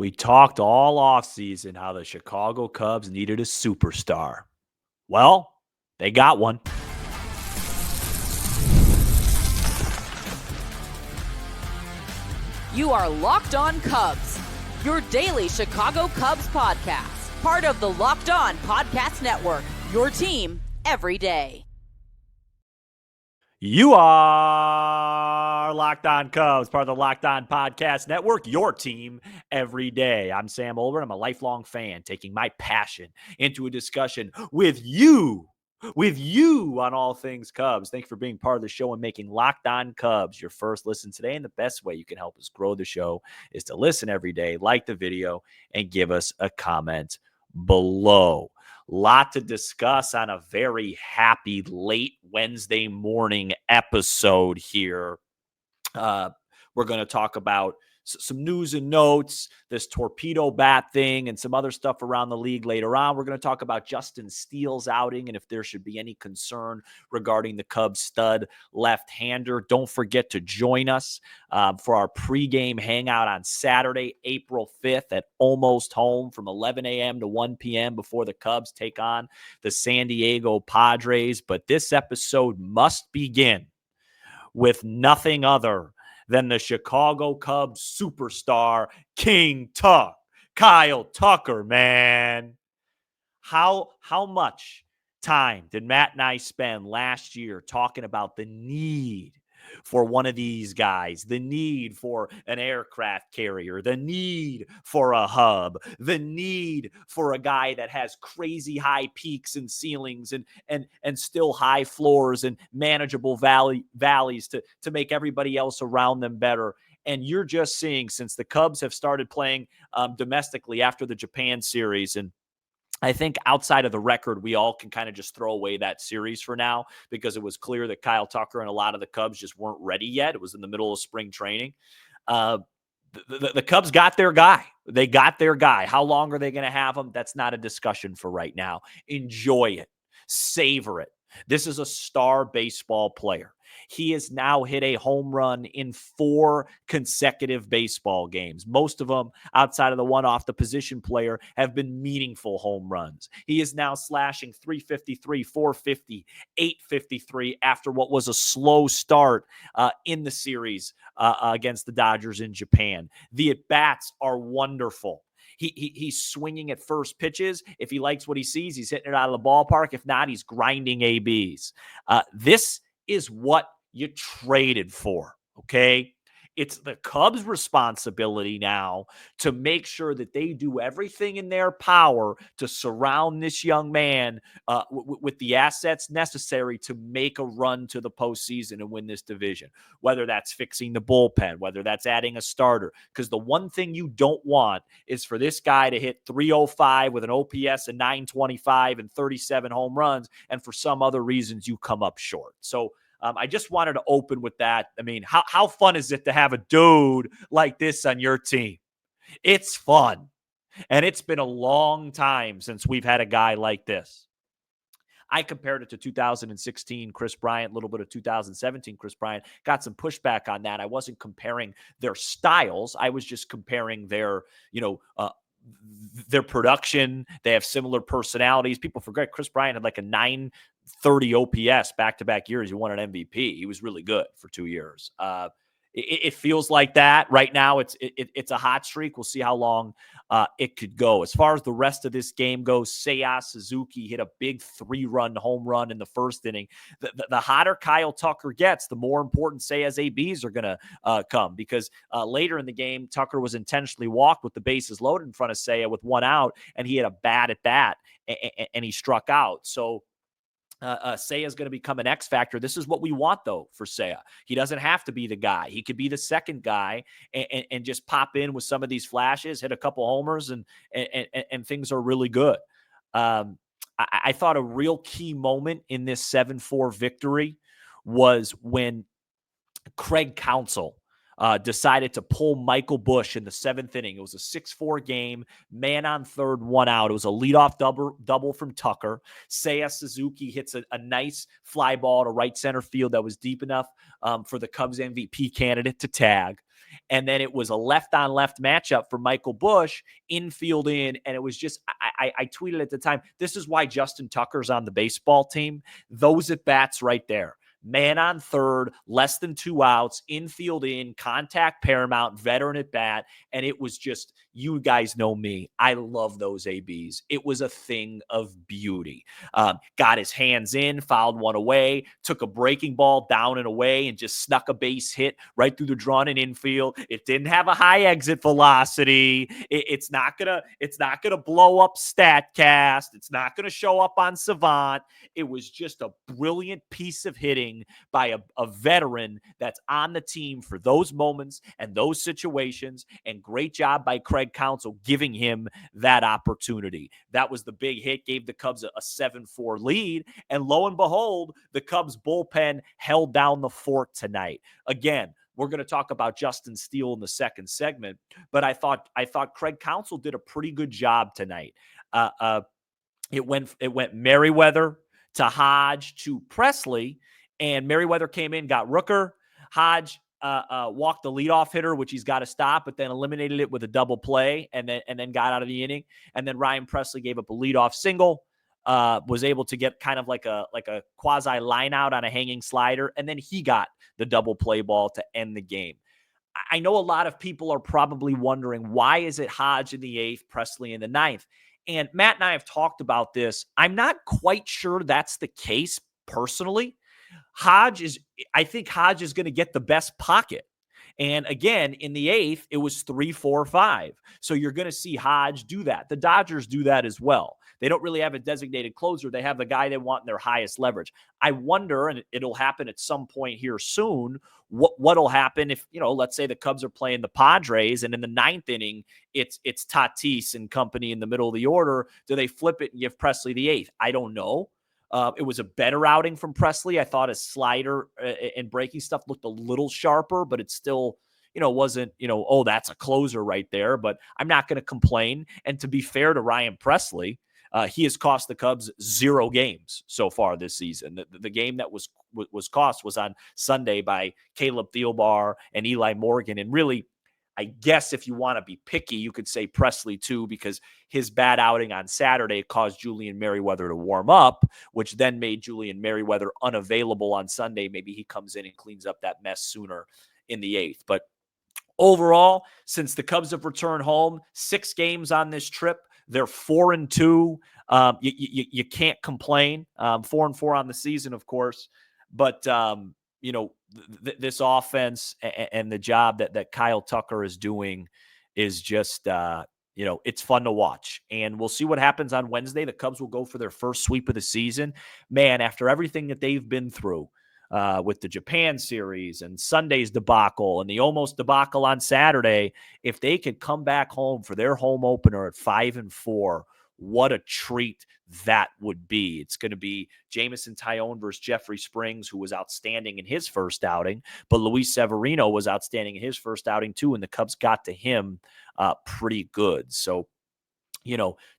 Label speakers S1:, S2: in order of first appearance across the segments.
S1: We talked all offseason how the Chicago Cubs needed a superstar. Well, they got one.
S2: You are Locked On Cubs, your daily Chicago Cubs podcast, part of the Locked On Podcast Network, your team every day.
S1: You are Locked On Cubs, part of the Locked On Podcast Network, your team every day. I'm Sam Olber. I'm a lifelong fan, taking my passion into a discussion with you on all things Cubs. Thanks for being part of the show and making Locked On Cubs your first listen today. And the best way you can help us grow the show is to listen every day, like the video, and give us a comment below. Lot to discuss on a very happy late Wednesday morning episode here. We're going to talk about some news and notes, this torpedo bat thing, and some other stuff around the league later on. We're going to talk about Justin Steele's outing and if there should be any concern regarding the Cubs stud left-hander. Don't forget to join us for our pregame hangout on Saturday, April 5th at Almost Home from 11 a.m. to 1 p.m. before the Cubs take on the San Diego Padres. But this episode must begin with nothing other than the Chicago Cubs superstar, King Tuck, Kyle Tucker, man. How much time did Matt and I spend last year talking about the need for one of these guys, the need for an aircraft carrier, the need for a hub, the need for a guy that has crazy high peaks and ceilings and still high floors and manageable valleys to make everybody else around them better. And you're just seeing, since the Cubs have started playing domestically after the Japan series, and I think outside of the record, we all can kind of just throw away that series for now because it was clear that Kyle Tucker and a lot of the Cubs just weren't ready yet. It was in the middle of spring training. The Cubs got their guy. They got their guy. How long are they going to have him? That's not a discussion for right now. Enjoy it. Savor it. This is a star baseball player. He has now hit a home run in 4 consecutive baseball games. Most of them, outside of the one off the position player, have been meaningful home runs. He is now slashing 353, 450, 853 after what was a slow start in the series against the Dodgers in Japan. The at-bats are wonderful. He's swinging at first pitches. If he likes what he sees, he's hitting it out of the ballpark. If not, he's grinding ABs. This is what you traded for, okay? It's the Cubs' responsibility now to make sure that they do everything in their power to surround this young man with the assets necessary to make a run to the postseason and win this division, whether that's fixing the bullpen, whether that's adding a starter. Because the one thing you don't want is for this guy to hit 305 with an OPS of 925 and 37 home runs, and for some other reasons you come up short. So I just wanted to open with that. I mean, how fun is it to have a dude like this on your team? It's fun. And it's been a long time since we've had a guy like this. I compared it to 2016 Chris Bryant, a little bit of 2017 Chris Bryant. Got some pushback on that. I wasn't comparing their styles. I was just comparing their production. They have similar personalities. People forget Chris Bryant had like a 930 OPS back-to-back years. He won an MVP. He was really good for 2 years. It feels like that right now. It's a hot streak. We'll see how long it could go. As far as the rest of this game goes, Seiya Suzuki hit a big 3-run home run in the first inning. The hotter Kyle Tucker gets, the more important Seiya's ABs are going to come, because later in the game, Tucker was intentionally walked with the bases loaded in front of Seiya with 1 out, and he had a bat at that, and he struck out. So Seiya is going to become an X factor. This is what we want, though, for Seiya. He doesn't have to be the guy. He could be the second guy and just pop in with some of these flashes, hit a couple homers, and things are really good. I thought a real key moment in this 7-4 victory was when Craig Counsell decided to pull Michael Busch in the 7th inning. It was a 6-4 game, man on third, 1 out. It was a leadoff double from Tucker. Seiya Suzuki hits a nice fly ball to right center field that was deep enough for the Cubs MVP candidate to tag. And then it was a left-on-left matchup for Michael Bush, infield in, and it was just, I tweeted at the time, this is why Justin Tucker's on the baseball team. Those at-bats right there. Man on third, less than 2 outs, infield in, contact paramount, veteran at bat. And it was just, you guys know me. I love those ABs. It was a thing of beauty. Got his hands in, fouled one away, took a breaking ball down and away, and just snuck a base hit right through the drawn and infield. It didn't have a high exit velocity. It's not gonna blow up StatCast. It's not gonna show up on Savant. It was just a brilliant piece of hitting by a veteran that's on the team for those moments and those situations, and great job by Craig Counsell giving him that opportunity. That was the big hit, gave the Cubs a 7-4 lead, and lo and behold, the Cubs bullpen held down the fort tonight. Again, we're going to talk about Justin Steele in the second segment, but I thought Craig Counsell did a pretty good job tonight. It went Merriweather to Hodge to Presley, and Merriweather came in, got Rooker. Hodge walked the leadoff hitter, which he's got to stop, but then eliminated it with a double play, and then got out of the inning. And then Ryan Presley gave up a leadoff single, was able to get kind of like a quasi line out on a hanging slider, and then he got the double play ball to end the game. I know a lot of people are probably wondering, why is it Hodge in the 8th, Presley in the 9th? And Matt and I have talked about this. I'm not quite sure that's the case personally. I think Hodge is going to get the best pocket. And again, in the 8th, it was 3-4-5. So you're going to see Hodge do that. The Dodgers do that as well. They don't really have a designated closer. They have the guy they want in their highest leverage. I wonder, and it'll happen at some point here soon, what'll happen if, let's say the Cubs are playing the Padres, and in the 9th inning, it's Tatis and company in the middle of the order. Do they flip it and give Presley the 8th? I don't know. It was a better outing from Presley. I thought his slider and breaking stuff looked a little sharper, but it still, wasn't, oh, that's a closer right there. But I'm not going to complain. And to be fair to Ryan Presley, he has cost the Cubs 0 games so far this season. The game that was cost was on Sunday by Caleb Thielbar and Eli Morgan. And really, I guess if you want to be picky, you could say Presley too, because his bad outing on Saturday caused Julian Merriweather to warm up, which then made Julian Merriweather unavailable on Sunday. Maybe he comes in and cleans up that mess sooner in the 8th. But overall, since the Cubs have returned home, 6 games on this trip, they're 4-2. You can't complain. 4-4 on the season, of course. But this offense and the job that Kyle Tucker is doing is just, it's fun to watch. And we'll see what happens on Wednesday. The Cubs will go for their first sweep of the season. Man, after everything that they've been through with the Japan series and Sunday's debacle and the almost debacle on Saturday, if they could come back home for their home opener at 5-4, what a treat that would be. It's going to be Jameson Taillon versus Jeffrey Springs, who was outstanding in his first outing, but Luis Severino was outstanding in his first outing too, and the Cubs got to him pretty good. So,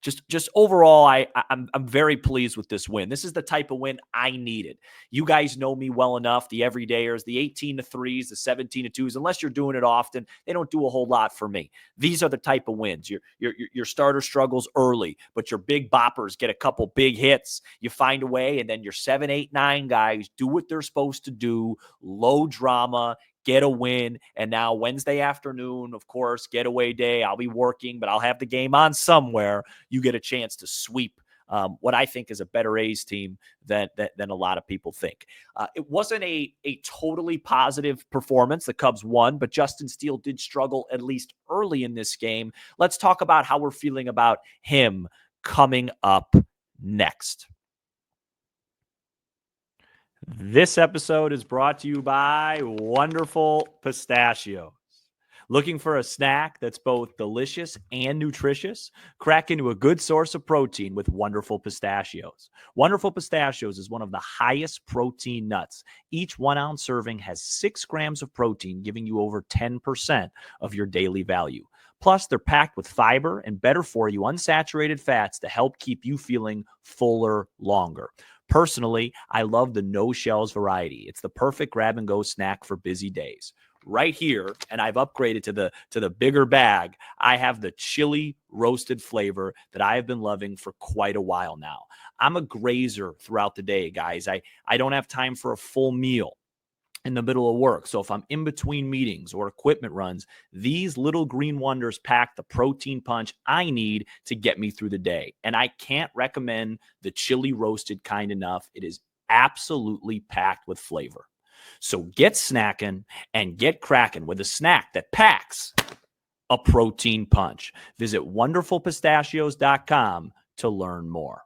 S1: just overall, I'm very pleased with this win. This is the type of win I needed. You guys know me well enough, the everydayers, the 18-3s, the 17-2s. Unless you're doing it often, they don't do a whole lot for me. These are the type of wins. Your starter struggles early, but your big boppers get a couple big hits. You find a way, and then your 7, 8, 9 guys do what they're supposed to do. Low drama. Get a win. And now Wednesday afternoon, of course, getaway day. I'll be working, but I'll have the game on somewhere. You get a chance to sweep what I think is a better A's team than a lot of people think. It wasn't a totally positive performance. The Cubs won, but Justin Steele did struggle at least early in this game. Let's talk about how we're feeling about him coming up next. This episode is brought to you by Wonderful Pistachios. Looking for a snack that's both delicious and nutritious? Crack into a good source of protein with Wonderful Pistachios. Wonderful Pistachios is one of the highest protein nuts. Each 1-ounce serving has 6 grams of protein, giving you over 10% of your daily value. Plus, they're packed with fiber and better for you unsaturated fats to help keep you feeling fuller longer. Personally, I love the no shells variety. It's the perfect grab-and-go snack for busy days. right here, and I've upgraded to the bigger bag. I have the chili roasted flavor that I have been loving for quite a while now. I'm a grazer throughout the day, guys. I don't have time for a full meal in the middle of work. So if I'm in between meetings or equipment runs, these little green wonders pack the protein punch I need to get me through the day. And I can't recommend the chili roasted kind enough. It is absolutely packed with flavor. So get snacking and get cracking with a snack that packs a protein punch. Visit wonderfulpistachios.com to learn more.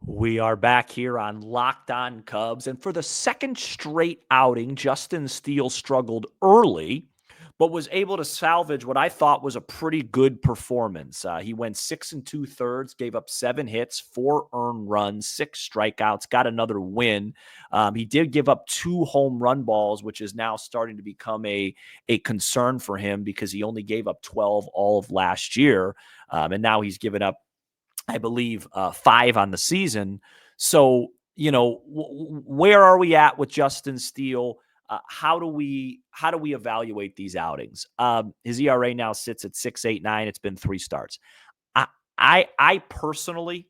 S1: We are back here on Locked On Cubs, and for the second straight outing, Justin Steele struggled early, but was able to salvage what I thought was a pretty good performance. He went 6 2/3, gave up 7 hits, 4 earned runs, 6 strikeouts, got another win. He did give up 2 home run balls, which is now starting to become a concern for him because he only gave up 12 all of last year, and now he's given up, I believe, 5 on the season. So, where are we at with Justin Steele? How do we evaluate these outings? His ERA now sits at 6.89. It's been 3 starts. I personally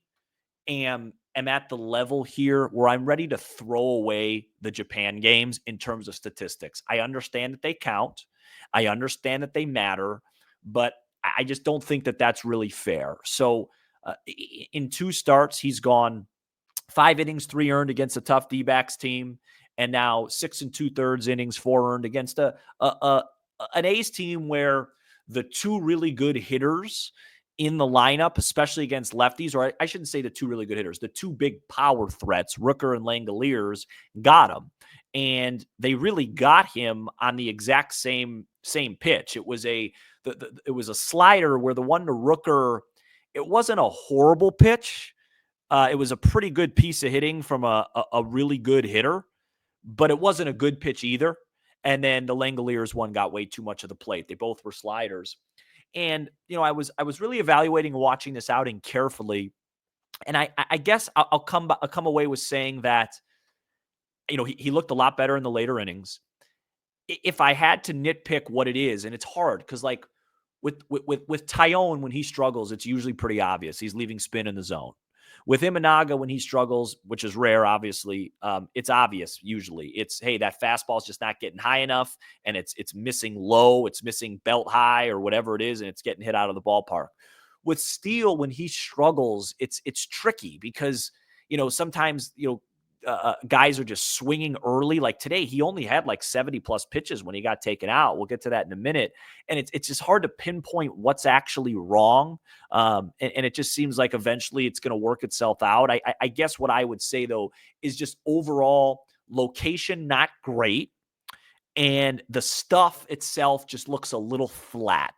S1: am at the level here where I'm ready to throw away the Japan games in terms of statistics. I understand that they count. I understand that they matter, but I just don't think that that's really fair. So, in 2 starts, he's gone 5 innings, 3 earned against a tough D-backs team, and now 6 2/3 innings, 4 earned against an A's team where the 2 really good hitters in the lineup, especially against lefties, or I shouldn't say the 2 really good hitters, the 2 big power threats, Rooker and Langoliers, got him. And they really got him on the exact same pitch. It was a slider where the one to Rooker, it wasn't a horrible pitch. It was a pretty good piece of hitting from a really good hitter, but it wasn't a good pitch either. And then the Langoliers one got way too much of the plate. They both were sliders. And, I was really evaluating and watching this outing carefully. And I guess I'll come away with saying that, he looked a lot better in the later innings. If I had to nitpick what it is, and it's hard because, like, with Tyone, when he struggles, it's usually pretty obvious. He's leaving spin in the zone. With Imanaga, when he struggles, which is rare, obviously, it's obvious usually. It's, hey, that fastball's just not getting high enough, and it's missing low, it's missing belt high or whatever it is, and it's getting hit out of the ballpark. With Steele, when he struggles, it's tricky because, sometimes, guys are just swinging early. Like today, he only had like 70 plus pitches when he got taken out. We'll get to that in a minute. And it's just hard to pinpoint what's actually wrong. And it just seems like eventually it's going to work itself out. I guess what I would say, though, is just overall location, not great. And the stuff itself just looks a little flat.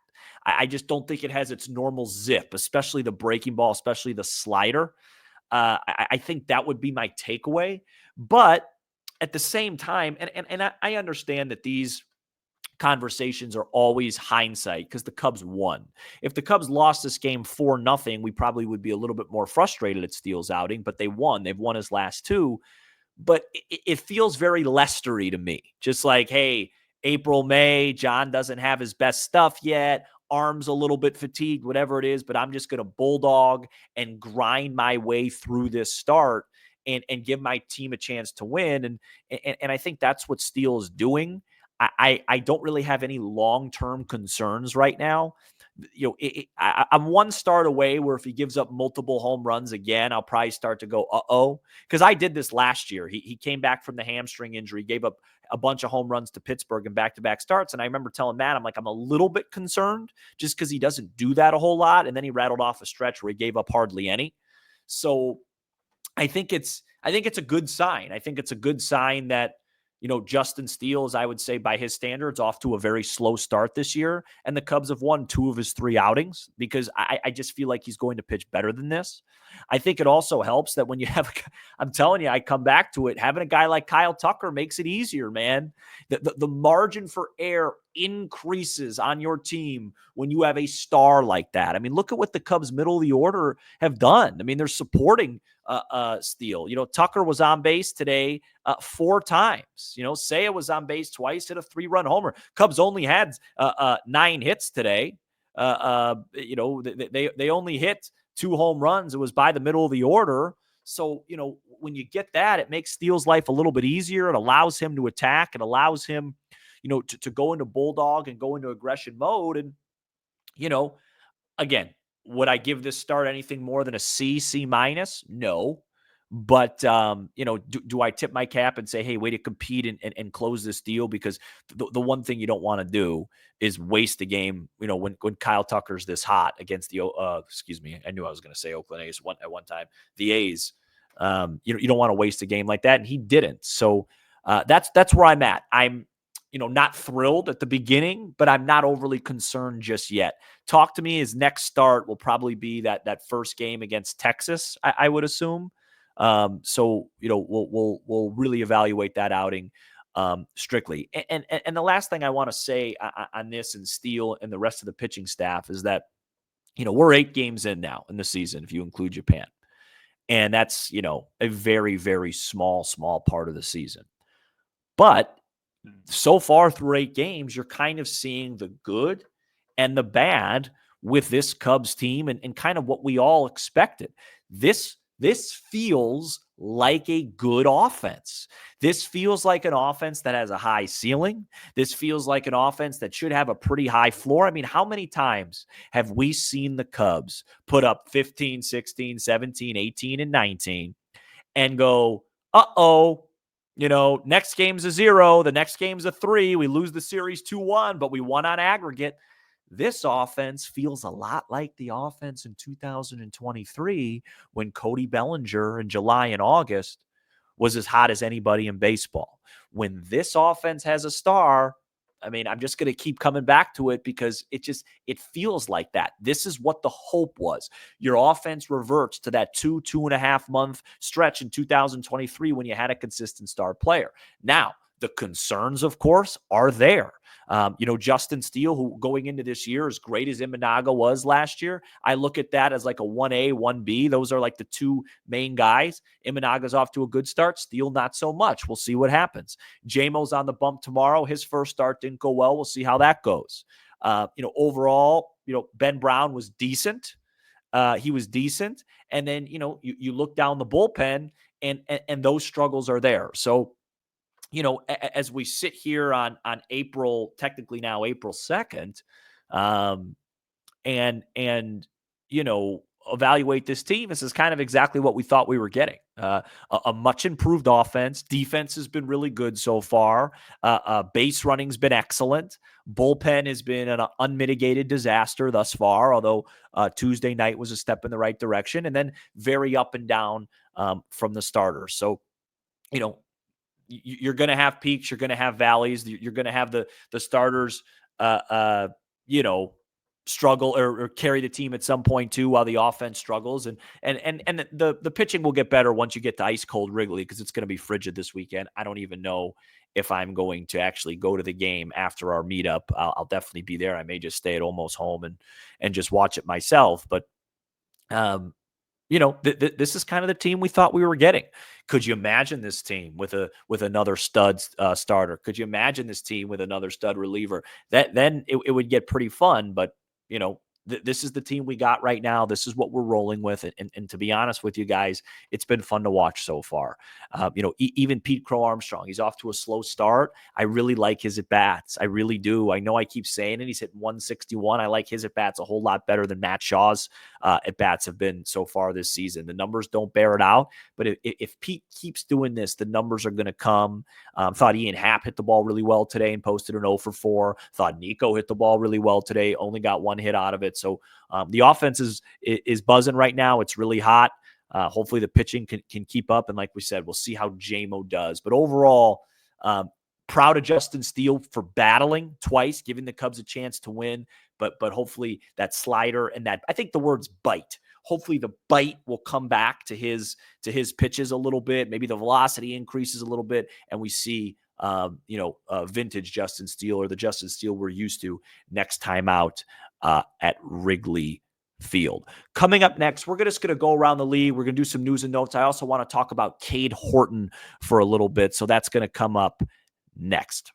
S1: I just don't think it has its normal zip, especially the breaking ball, especially the slider. I think that would be my takeaway. But at the same time, and I understand that these conversations are always hindsight because the Cubs won. If the Cubs lost this game 4-0, we probably would be a little bit more frustrated at Steele's outing, but they won. They've won his last 2. But it feels very Lester-y to me. Just like, hey, April, May, John doesn't have his best stuff yet. Arms a little bit fatigued, whatever it is, but I'm just going to bulldog and grind my way through this start and give my team a chance to win. And I think that's what Steele is doing. I don't really have any long-term concerns right now. I'm 1 start away where if he gives up multiple home runs again, I'll probably start to go, uh-oh. Because I did this last year. He came back from the hamstring injury, gave up a bunch of home runs to Pittsburgh in back-to-back starts. And I remember telling Matt, I'm like, I'm a little bit concerned just because he doesn't do that a whole lot. And then he rattled off a stretch where he gave up hardly any. So I think it's a good sign. I think it's a good sign that, Justin Steele is, I would say, by his standards, off to a very slow start this year. And the Cubs have won 2 of his 3 outings because I just feel like he's going to pitch better than this. I think it also helps that when you have, I'm telling you, I come back to it, having a guy like Kyle Tucker makes it easier, man. The margin for error increases on your team when you have a star like that. I mean, look at what the Cubs middle of the order have done. I mean, they're supporting Steele. Tucker was on base today 4 times. Seiya was on base twice, hit a 3-run homer. Cubs only had 9 hits today. They only hit 2 home runs. It was by the middle of the order. So, when you get that, it makes Steele's life a little bit easier. It allows him to attack. It allows him, to go into bulldog and go into aggression mode. And, again, would I give this start anything more than a C minus? No. But, do I tip my cap and say, hey, way to compete and close this deal? Because the one thing you don't want to do is waste the game, when Kyle Tucker's this hot against the, I knew I was going to say Oakland A's at one time, the A's. You don't want to waste a game like that. And he didn't. So that's where I'm at. I'm, not thrilled at the beginning, but I'm not overly concerned just yet. Talk to me. His next start will probably be that first game against Texas, I would assume. So, we'll really evaluate that outing strictly. And the last thing I want to say on this and Steele and the rest of the pitching staff is that, we're 8 games in now in the season, if you include Japan. And that's, a very, very small part of the season. But so far through 8 games, you're kind of seeing the good and the bad with this Cubs team and kind of what we all expected. This feels like a good offense. This feels like an offense that has a high ceiling. This feels like an offense that should have a pretty high floor. I mean, how many times have we seen the Cubs put up 15, 16, 17, 18, and 19 and go, uh-oh, next game's a 0. The next game's a 3. We lose the series 2-1, but we won on aggregate. This offense feels a lot like the offense in 2023 when Cody Bellinger in July and August was as hot as anybody in baseball. When this offense has a star, I mean, I'm just going to keep coming back to it because it feels like that. This is what the hope was. Your offense reverts to that 2.5 month stretch in 2023 when you had a consistent star player. Now, the concerns, of course, are there. Justin Steele, who going into this year, as great as Imanaga was last year, I look at that as like a 1A, 1B. Those are like the 2 main guys. Imanaga's off to a good start. Steele, not so much. We'll see what happens. Jamo's on the bump tomorrow. His first start didn't go well. We'll see how that goes. Overall, Ben Brown was decent. He was decent. And then, you look down the bullpen and those struggles are there. So, as we sit here on April, technically now April 2nd, and evaluate this team, this is kind of exactly what we thought we were getting. A much improved offense. Defense has been really good so far. Base running's been excellent. Bullpen has been an unmitigated disaster thus far, although Tuesday night was a step in the right direction, and then very up and down from the starters. So, you're going to have peaks, you're going to have valleys, you're going to have the starters, struggle or carry the team at some point too, while the offense struggles. And the pitching will get better once you get to ice cold Wrigley, because it's going to be frigid this weekend. I don't even know if I'm going to actually go to the game after our meetup. I'll definitely be there. I may just stay at Almost Home and just watch it myself. But, this is kind of the team we thought we were getting. Could you imagine this team with another stud starter? Could you imagine this team with another stud reliever? Then it would get pretty fun. But this is the team we got right now. This is what we're rolling with. And to be honest with you guys, it's been fun to watch so far. Even Pete Crow-Armstrong, he's off to a slow start. I really like his at-bats. I really do. I know I keep saying it. He's hitting 161. I like his at-bats a whole lot better than Matt Shaw's at-bats have been so far this season. The numbers don't bear it out. But if Pete keeps doing this, the numbers are going to come. Thought Ian Happ hit the ball really well today and posted an 0 for 4. Thought Nico hit the ball really well today. Only got 1 hit out of it. So the offense is buzzing right now. It's really hot. Hopefully the pitching can keep up. And like we said, we'll see how JMO does. But overall, proud of Justin Steele for battling twice, giving the Cubs a chance to win. But hopefully that slider and that, I think the word's bite. Hopefully the bite will come back to his pitches a little bit. Maybe the velocity increases a little bit, and we see vintage Justin Steele or the Justin Steele we're used to next time out at Wrigley Field. Coming up next, we're just going to go around the league. We're going to do some news and notes. I also want to talk about Cade Horton for a little bit, so that's going to come up next.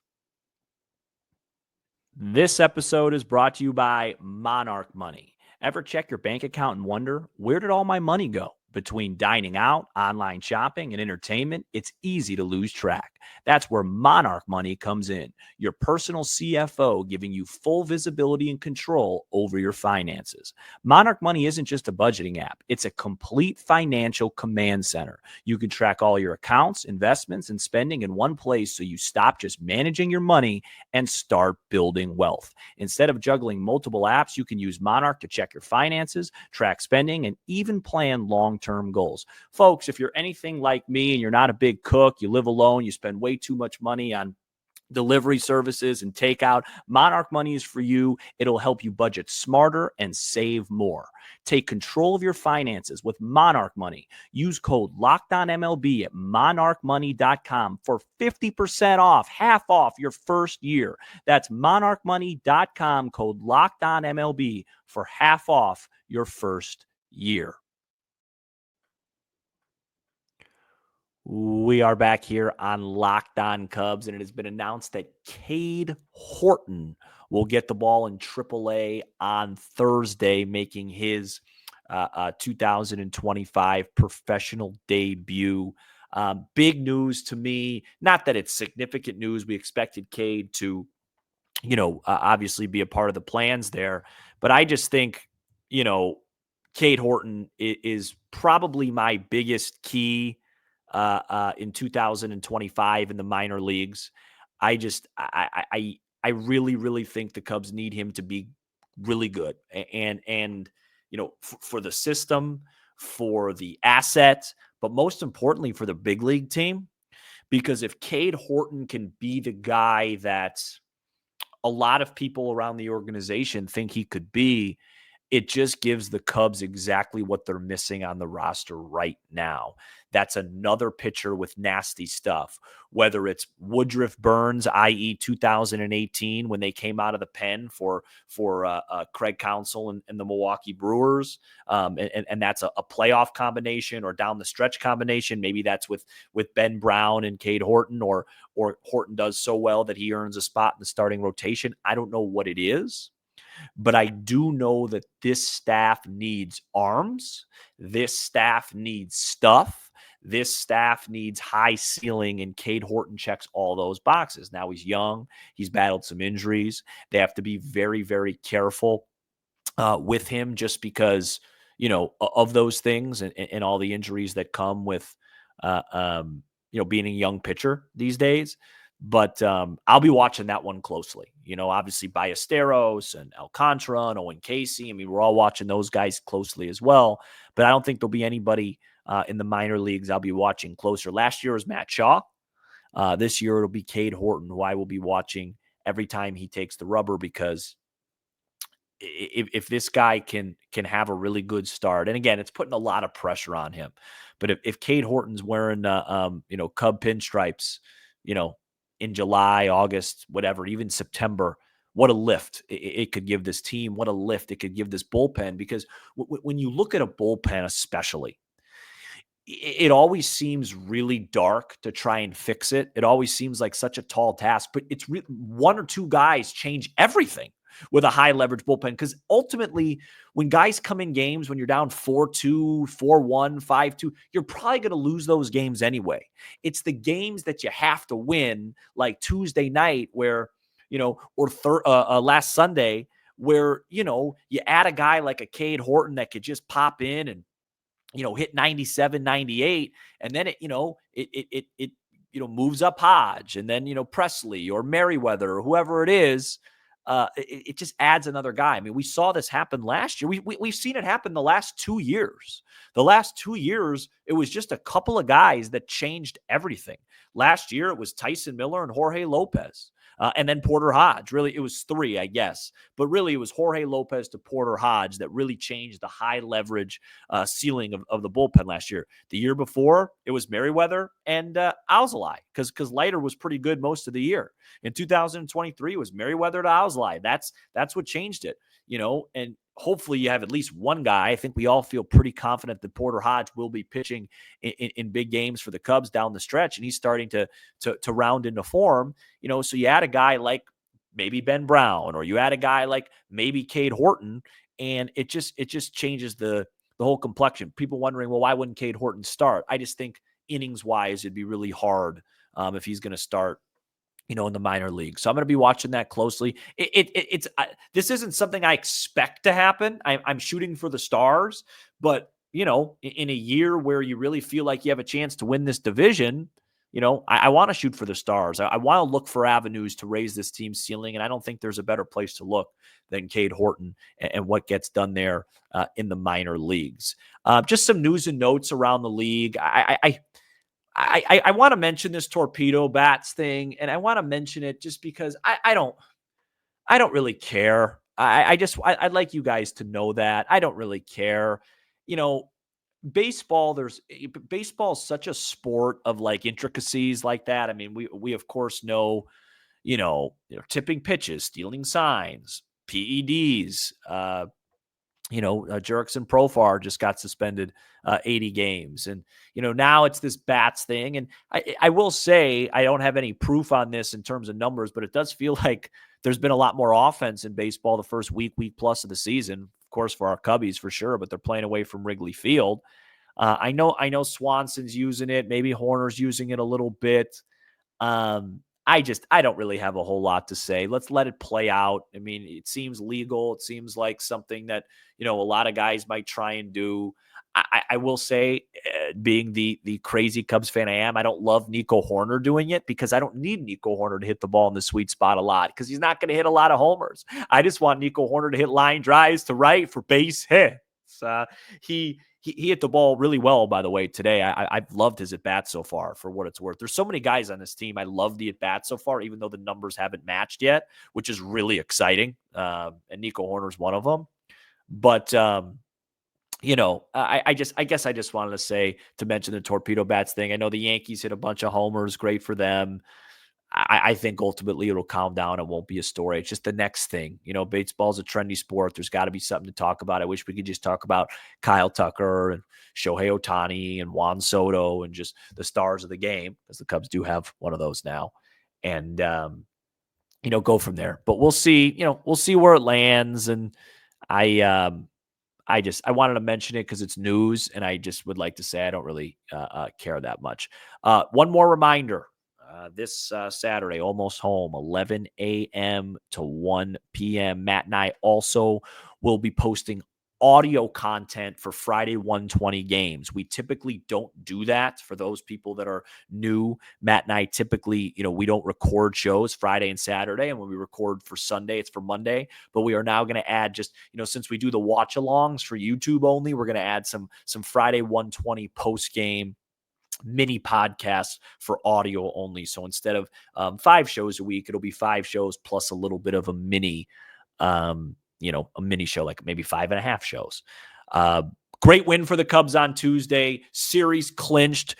S1: This episode is brought to you by Monarch Money. Ever check your bank account and wonder, where did all my money go? Between dining out, online shopping, and entertainment, it's easy to lose track. That's where Monarch Money comes in, your personal CFO giving you full visibility and control over your finances. Monarch Money isn't just a budgeting app, it's a complete financial command center. You can track all your accounts, investments, and spending in one place so you stop just managing your money and start building wealth. Instead of juggling multiple apps, you can use Monarch to check your finances, track spending, and even plan long-term goals. Folks, if you're anything like me and you're not a big cook, you live alone, you spend way too much money on delivery services and takeout, Monarch Money is for you. It'll help you budget smarter and save more. Take control of your finances with Monarch Money. Use code LOCKEDONMLB at monarchmoney.com for 50% off, half off your first year. That's monarchmoney.com, code LOCKEDONMLB for half off your first year. We are back here on Locked On Cubs, and it has been announced that Cade Horton will get the ball in AAA on Thursday, making his 2025 professional debut. Big news to me. Not that it's significant news. We expected Cade to, obviously be a part of the plans there. But I just think, Cade Horton is probably my biggest key in 2025 in the minor leagues. I really, really think the Cubs need him to be really good. And for the system, for the asset, but most importantly for the big league team, because if Cade Horton can be the guy that a lot of people around the organization think he could be, it just gives the Cubs exactly what they're missing on the roster right now. That's another pitcher with nasty stuff, whether it's Woodruff Burns, i.e. 2018, when they came out of the pen for Craig Counsell and the Milwaukee Brewers. And that's a playoff combination or down the stretch combination. Maybe that's with Ben Brown and Cade Horton, or Horton does so well that he earns a spot in the starting rotation. I don't know what it is. But I do know that this staff needs arms. This staff needs stuff. This staff needs high ceiling, and Cade Horton checks all those boxes. Now he's young. He's battled some injuries. They have to be very, very careful with him just because, of those things and all the injuries that come with, being a young pitcher these days. But I'll be watching that one closely. Obviously Ballesteros and Alcantara and Owen Casey. I mean, we're all watching those guys closely as well. But I don't think there'll be anybody in the minor leagues I'll be watching closer. Last year was Matt Shaw. This year it'll be Cade Horton, who I will be watching every time he takes the rubber, because if this guy can have a really good start, and again, it's putting a lot of pressure on him. But if Cade Horton's wearing Cub pinstripes, in July, August, whatever, even September, what a lift it could give this team. What a lift it could give this bullpen. Because when you look at a bullpen, especially, it always seems really dark to try and fix it. It always seems like such a tall task, but it's one or two guys change everything with a high leverage bullpen. Because ultimately, when guys come in games, when you're down 4-2, 4-1, 5-2, you're probably going to lose those games anyway. It's the games that you have to win, like Tuesday night, where, or last Sunday, where, you add a guy like a Cade Horton that could just pop in and, hit 97, 98, and then it moves up Hodge, and then, Presley or Merriweather or whoever it is. It just adds another guy. I mean, we saw this happen last year. We've seen it happen the last 2 years. The last 2 years, it was just a couple of guys that changed everything. Last year, it was Tyson Miller and Jorge Lopez. And then Porter Hodge. Really, it was three, I guess. But really, it was Jorge Lopez to Porter Hodge that really changed the high leverage ceiling of the bullpen last year. The year before, it was Merriweather and Alzolay because Leiter was pretty good most of the year. In 2023, it was Merriweather to Alzolay. That's what changed it, and hopefully you have at least one guy. I think we all feel pretty confident that Porter Hodge will be pitching in big games for the Cubs down the stretch, and he's starting to round into form. So you add a guy like maybe Ben Brown, or you add a guy like maybe Cade Horton, and it just changes the whole complexion. People wondering, well, why wouldn't Cade Horton start? I just think innings wise, it'd be really hard if he's going to start in the minor league. So I'm going to be watching that closely. This isn't something I expect to happen. I'm shooting for the stars, but in a year where you really feel like you have a chance to win this division, I want to shoot for the stars. I want to look for avenues to raise this team's ceiling, and I don't think there's a better place to look than Cade Horton and what gets done there in the minor leagues. Just some news and notes around the league. I want to mention this torpedo bats thing, and I want to mention it just because I don't really care. I'd like you guys to know that I don't really care. Baseball is such a sport of like intricacies like that. I mean, we of course know, tipping pitches, stealing signs, PEDs, Jurickson Profar just got suspended 80 games. And, now it's this bats thing. And I will say, I don't have any proof on this in terms of numbers, but it does feel like there's been a lot more offense in baseball the first week plus of the season, of course, for our Cubbies for sure, but they're playing away from Wrigley Field. I know Swanson's using it. Maybe Horner's using it a little bit. I don't really have a whole lot to say. Let's let it play out. I mean, it seems legal. It seems like something that, a lot of guys might try and do. I will say, being the crazy Cubs fan I am, I don't love Nico Horner doing it because I don't need Nico Horner to hit the ball in the sweet spot a lot because he's not going to hit a lot of homers. I just want Nico Horner to hit line drives to right for base hits. He hit the ball really well, by the way, today. I've loved his at-bat so far, for what it's worth. There's so many guys on this team. I love the at-bat so far, even though the numbers haven't matched yet, which is really exciting. And Nico Horner's one of them. But, I guess I just wanted to mention the torpedo bats thing. I know the Yankees hit a bunch of homers. Great for them. I think ultimately it'll calm down. It won't be a story. It's just the next thing. Baseball's a trendy sport. There's got to be something to talk about. I wish we could just talk about Kyle Tucker and Shohei Ohtani and Juan Soto and just the stars of the game, because the Cubs do have one of those now. And, go from there. But we'll see, we'll see where it lands. And I wanted to mention it because it's news, and I just would like to say I don't really care that much. One more reminder. This Saturday, Almost Home, 11 a.m. to 1 p.m. Matt and I also will be posting audio content for Friday 120 games. We typically don't do that. For those people that are new, Matt and I typically, we don't record shows Friday and Saturday. And when we record for Sunday, it's for Monday. But we are now going to add just, since we do the watch alongs for YouTube only, we're going to add some Friday 120 post game mini podcasts for audio only. So instead of 5 shows a week, it'll be 5 shows plus a little bit of a mini, a mini show, like maybe 5.5 shows. Great win for the Cubs on Tuesday. Series clinched.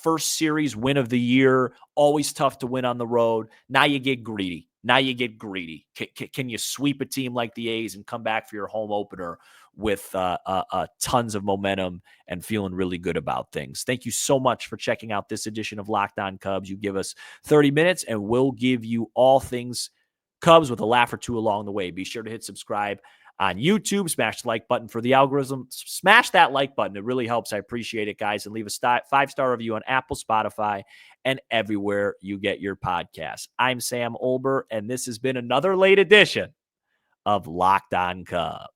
S1: First series win of the year. Always tough to win on the road. Now you get greedy. Can you sweep a team like the A's and come back for your home opener with tons of momentum and feeling really good about things? Thank you so much for checking out this edition of Locked On Cubs. You give us 30 minutes and we'll give you all things Cubs with a laugh or two along the way. Be sure to hit subscribe on YouTube. Smash the like button for the algorithm. Smash that like button. It really helps. I appreciate it, guys. And leave a 5-star review on Apple, Spotify, and everywhere you get your podcasts. I'm Sam Olber, and this has been another late edition of Locked On Cubs.